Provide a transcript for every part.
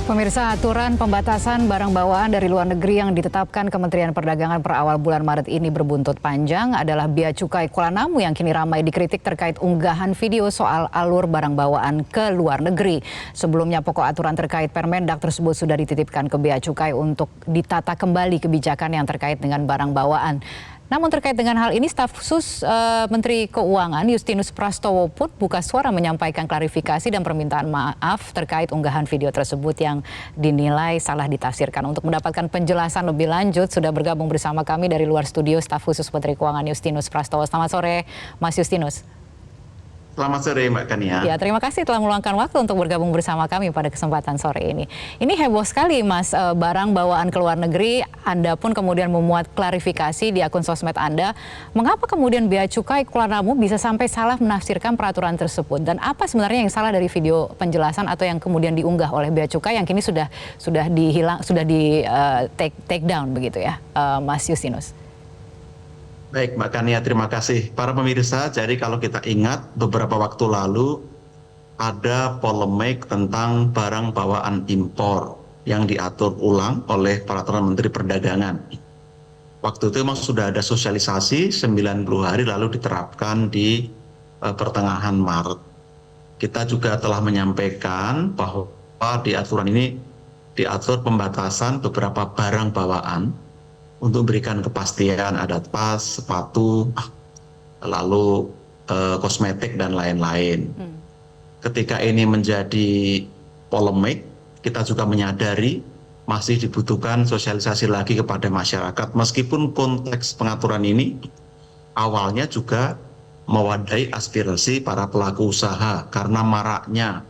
Pemirsa, aturan pembatasan barang bawaan dari luar negeri yang ditetapkan Kementerian Perdagangan per awal bulan Maret ini berbuntut panjang adalah Bea Cukai Kuala Namu yang kini ramai dikritik terkait unggahan video soal alur barang bawaan ke luar negeri. Sebelumnya pokok aturan terkait Permendak tersebut sudah dititipkan ke Bea Cukai untuk ditata kembali kebijakan yang terkait dengan barang bawaan. Namun terkait dengan hal ini, staf khusus Menteri Keuangan Justinus Prastowo pun buka suara menyampaikan klarifikasi dan permintaan maaf terkait unggahan video tersebut yang dinilai salah ditafsirkan. Untuk mendapatkan penjelasan lebih lanjut, sudah bergabung bersama kami dari luar studio staf khusus Menteri Keuangan Justinus Prastowo. Selamat sore, Mas Justinus. Selamat sore Mbak Kania. Ya, terima kasih telah meluangkan waktu untuk bergabung bersama kami pada kesempatan sore ini. Ini heboh sekali Mas, barang bawaan ke luar negeri, Anda pun kemudian memuat klarifikasi di akun sosmed Anda. Mengapa kemudian Bea Cukai Kuala Namu bisa sampai salah menafsirkan peraturan tersebut? Dan apa sebenarnya yang salah dari video penjelasan atau yang kemudian diunggah oleh Bea Cukai yang kini sudah take down begitu ya, Mas Justinus? Baik Mbak Kania, terima kasih. Para pemirsa, jadi kalau kita ingat beberapa waktu lalu ada polemik tentang barang bawaan impor yang diatur ulang oleh Peraturan Menteri Perdagangan. Waktu itu memang sudah ada sosialisasi 90 hari lalu diterapkan di pertengahan Maret. Kita juga telah menyampaikan bahwa di aturan ini diatur pembatasan beberapa barang bawaan untuk memberikan kepastian, ada tas, sepatu, lalu kosmetik dan lain-lain. Ketika ini menjadi polemik, kita juga menyadari masih dibutuhkan sosialisasi lagi kepada masyarakat, meskipun konteks pengaturan ini awalnya juga mewadahi aspirasi para pelaku usaha karena maraknya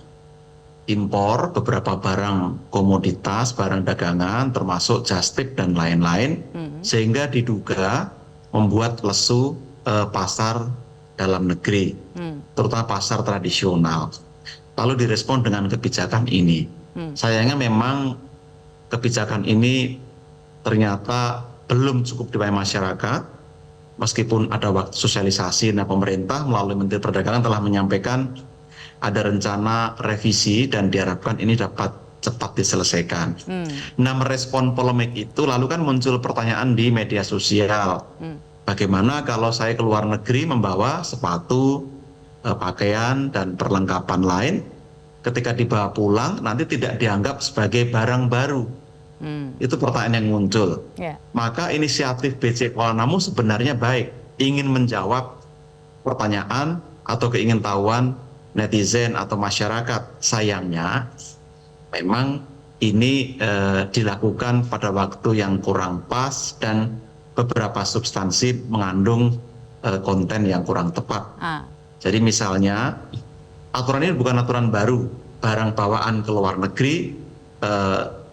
impor beberapa barang komoditas, barang dagangan termasuk justip dan lain-lain, sehingga diduga membuat lesu pasar dalam negeri, terutama pasar tradisional. Lalu direspon dengan kebijakan ini. Sayangnya memang kebijakan ini ternyata belum cukup dipahami masyarakat, meskipun ada waktu sosialisasi. Nah, pemerintah melalui Menteri Perdagangan telah menyampaikan ada rencana revisi dan diharapkan ini dapat cepat diselesaikan. Nah, merespon polemik itu lalu kan muncul pertanyaan di media sosial. Bagaimana kalau saya ke luar negeri membawa sepatu, pakaian dan perlengkapan lain, ketika dibawa pulang nanti tidak dianggap sebagai barang baru. Itu pertanyaan yang muncul. Maka inisiatif BC Kuala Namu sebenarnya baik, ingin menjawab pertanyaan atau keingintahuan netizen atau masyarakat. Sayangnya memang ini dilakukan pada waktu yang kurang pas dan beberapa substansi mengandung konten yang kurang tepat. Jadi misalnya aturan ini bukan aturan baru, barang bawaan ke luar negeri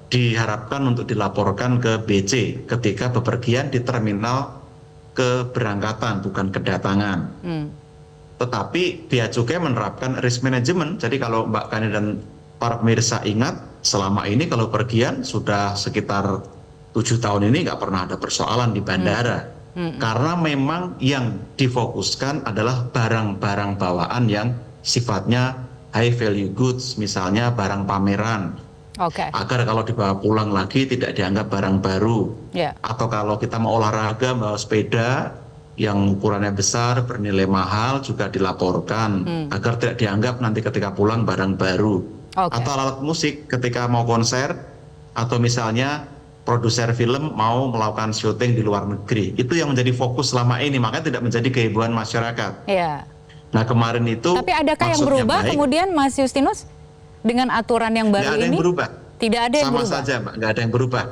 diharapkan untuk dilaporkan ke BC ketika bepergian di terminal keberangkatan bukan kedatangan. Tetapi Bea Cukai menerapkan risk management. Jadi kalau Mbak Kani dan para pemirsa ingat, selama ini kalau pergian sudah sekitar 7 tahun ini nggak pernah ada persoalan di bandara. Karena memang yang difokuskan adalah barang-barang bawaan yang sifatnya high value goods, misalnya barang pameran. Agar kalau dibawa pulang lagi tidak dianggap barang baru. Atau kalau kita mau olahraga, bawa sepeda yang ukurannya besar, bernilai mahal juga dilaporkan agar tidak dianggap nanti ketika pulang barang baru. Atau alat musik ketika mau konser, atau misalnya produser film mau melakukan syuting di luar negeri. Itu yang menjadi fokus selama ini, makanya tidak menjadi kehebohan masyarakat. Nah, kemarin itu tapi adakah yang berubah baik, kemudian Mas Justinus dengan aturan yang baru ini? Nggak ada yang berubah. Tidak ada yang berubah? Sama saja Mbak, nggak ada yang berubah.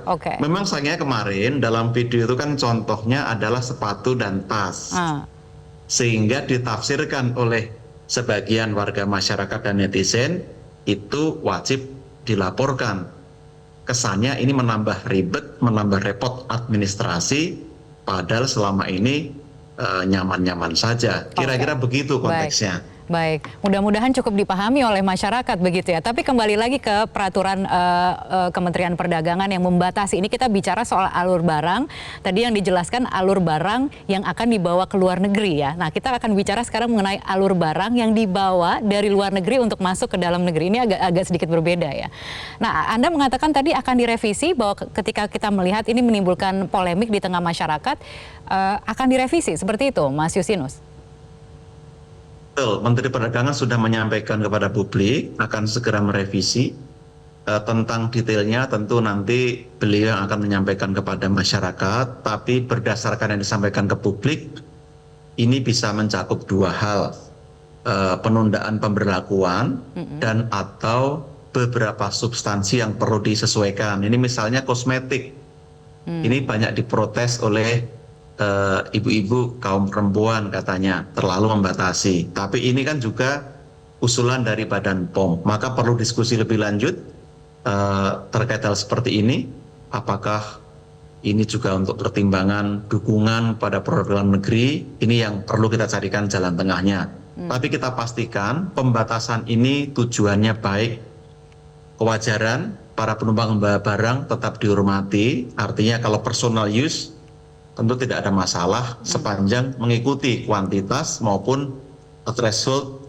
Memang sayangnya kemarin dalam video itu kan contohnya adalah sepatu dan tas. Sehingga ditafsirkan oleh sebagian warga masyarakat dan netizen itu wajib dilaporkan. Kesannya ini menambah ribet, menambah repot administrasi, padahal selama ini nyaman-nyaman saja. Kira-kira begitu konteksnya. Baik, mudah-mudahan cukup dipahami oleh masyarakat begitu ya. Tapi kembali lagi ke peraturan Kementerian Perdagangan yang membatasi. Ini kita bicara soal alur barang. Tadi yang dijelaskan alur barang yang akan dibawa ke luar negeri ya. Nah, kita akan bicara sekarang mengenai alur barang yang dibawa dari luar negeri untuk masuk ke dalam negeri. Ini agak sedikit berbeda ya. Nah, Anda mengatakan tadi akan direvisi bahwa ketika kita melihat ini menimbulkan polemik di tengah masyarakat, akan direvisi seperti itu, Mas Yusinus? Betul, Menteri Perdagangan sudah menyampaikan kepada publik akan segera merevisi. Tentang detailnya tentu nanti beliau akan menyampaikan kepada masyarakat, tapi berdasarkan yang disampaikan ke publik, ini bisa mencakup dua hal, penundaan pemberlakuan dan atau beberapa substansi yang perlu disesuaikan. Ini misalnya kosmetik, ini banyak diprotes oleh ibu-ibu kaum perempuan katanya terlalu membatasi. Tapi ini kan juga usulan dari Badan POM, maka perlu diskusi lebih lanjut terkait hal seperti ini. Apakah ini juga untuk pertimbangan dukungan pada produk dalam negeri? Ini yang perlu kita carikan jalan tengahnya. Tapi kita pastikan pembatasan ini tujuannya baik, kewajaran para penumpang membawa barang tetap dihormati. Artinya kalau personal use tentu tidak ada masalah sepanjang mengikuti kuantitas maupun threshold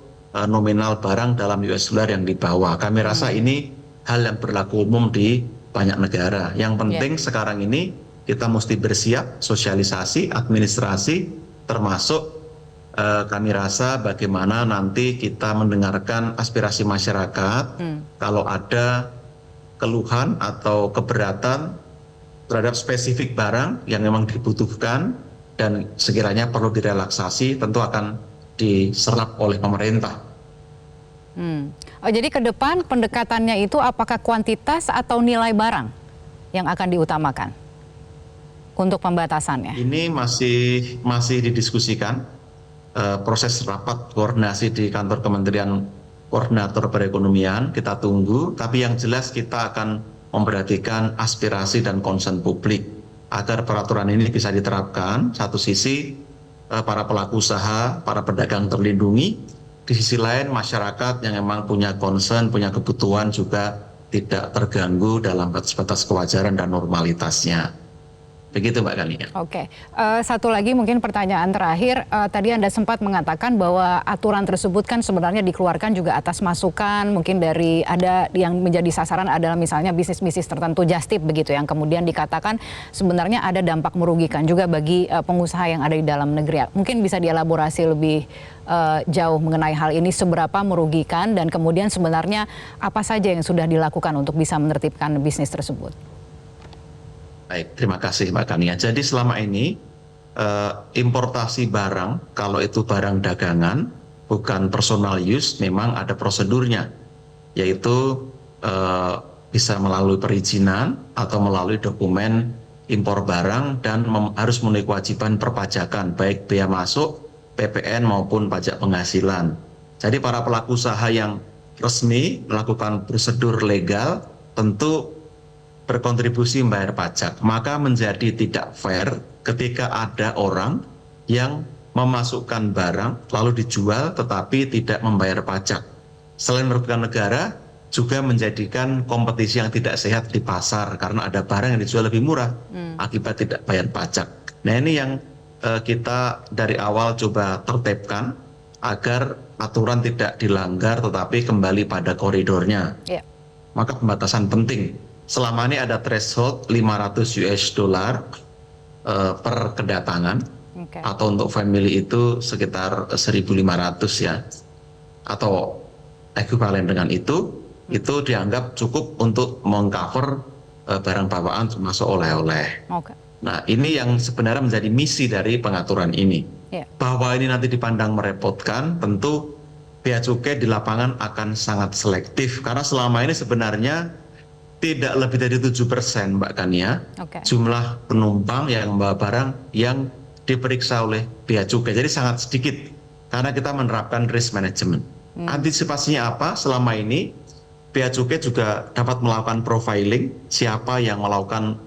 nominal barang dalam US dollar yang dibawa. Kami rasa ini hal yang berlaku umum di banyak negara. Yang penting sekarang ini kita mesti bersiap sosialisasi, administrasi, termasuk kami rasa bagaimana nanti kita mendengarkan aspirasi masyarakat. Kalau ada keluhan atau keberatan terhadap spesifik barang yang memang dibutuhkan dan sekiranya perlu direlaksasi, tentu akan diserap oleh pemerintah. Oh, jadi ke depan pendekatannya itu apakah kuantitas atau nilai barang yang akan diutamakan untuk pembatasannya? Ini masih didiskusikan. Proses rapat koordinasi di kantor Kementerian Koordinator Perekonomian kita tunggu. Tapi yang jelas kita akan memperhatikan aspirasi dan concern publik agar peraturan ini bisa diterapkan. Satu sisi para pelaku usaha, para pedagang terlindungi, di sisi lain masyarakat yang memang punya concern, punya kebutuhan juga tidak terganggu dalam batas-batas kewajaran dan normalitasnya. Begitu Mbak Kania. Oke, satu lagi mungkin pertanyaan terakhir. Tadi Anda sempat mengatakan bahwa aturan tersebut kan sebenarnya dikeluarkan juga atas masukan mungkin dari ada yang menjadi sasaran adalah misalnya bisnis-bisnis tertentu just tip begitu yang kemudian dikatakan sebenarnya ada dampak merugikan juga bagi pengusaha yang ada di dalam negeri. Mungkin bisa dielaborasi lebih jauh mengenai hal ini, seberapa merugikan dan kemudian sebenarnya apa saja yang sudah dilakukan untuk bisa menertibkan bisnis tersebut. Baik, terima kasih Mbak Kania. Jadi selama ini importasi barang, kalau itu barang dagangan, bukan personal use, memang ada prosedurnya, yaitu bisa melalui perizinan atau melalui dokumen impor barang dan harus memenuhi kewajiban perpajakan, baik bea masuk, PPN maupun pajak penghasilan. Jadi para pelaku usaha yang resmi melakukan prosedur legal tentu berkontribusi membayar pajak, maka menjadi tidak fair ketika ada orang yang memasukkan barang lalu dijual tetapi tidak membayar pajak. Selain merugikan negara, juga menjadikan kompetisi yang tidak sehat di pasar karena ada barang yang dijual lebih murah akibat tidak bayar pajak. Nah ini yang kita dari awal coba tertibkan agar aturan tidak dilanggar tetapi kembali pada koridornya. Maka pembatasan penting. Selama ini ada threshold 500 US dollar per kedatangan, atau untuk family itu sekitar 1.500 ya, atau ekuivalen dengan itu dianggap cukup untuk mengcover barang bawaan termasuk oleh-oleh. Nah ini yang sebenarnya menjadi misi dari pengaturan ini. Bahwa ini nanti dipandang merepotkan, tentu bea cukai di lapangan akan sangat selektif karena selama ini sebenarnya tidak lebih dari 7% Mbak Kania jumlah penumpang yang membawa barang yang diperiksa oleh bea cukai. Jadi sangat sedikit karena kita menerapkan risk management. Antisipasinya apa? Selama ini bea cukai juga dapat melakukan profiling siapa yang melakukan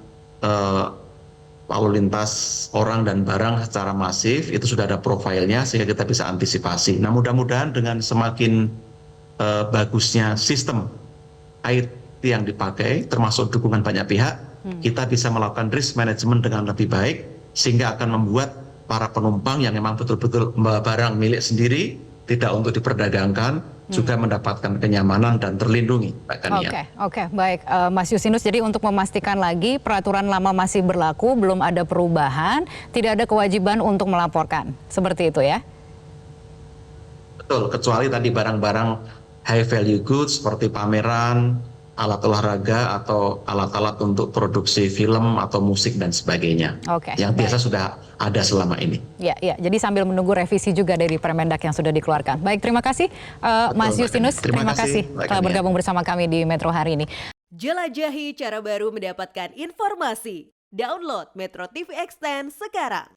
lalu lintas orang dan barang secara masif, itu sudah ada profilnya sehingga kita bisa antisipasi. Nah, mudah-mudahan dengan semakin bagusnya sistem IT yang dipakai, termasuk dukungan banyak pihak, kita bisa melakukan risk management dengan lebih baik, sehingga akan membuat para penumpang yang memang betul-betul barang milik sendiri, tidak untuk diperdagangkan, juga mendapatkan kenyamanan dan terlindungi, Mbak Kania. Oke, baik, Mas Yusinus. Jadi untuk memastikan lagi peraturan lama masih berlaku, belum ada perubahan, tidak ada kewajiban untuk melaporkan, seperti itu ya? Betul, kecuali tadi barang-barang high value goods seperti pameran, alat olahraga atau alat-alat untuk produksi film atau musik dan sebagainya. Yang biasa sudah ada selama ini. Ya, jadi sambil menunggu revisi juga dari Permendak yang sudah dikeluarkan. Baik, terima kasih Mas Yusinus. Terima kasih telah bergabung bersama kami di Metro hari ini. Jelajahi cara baru mendapatkan informasi. Download Metro TV Extend sekarang.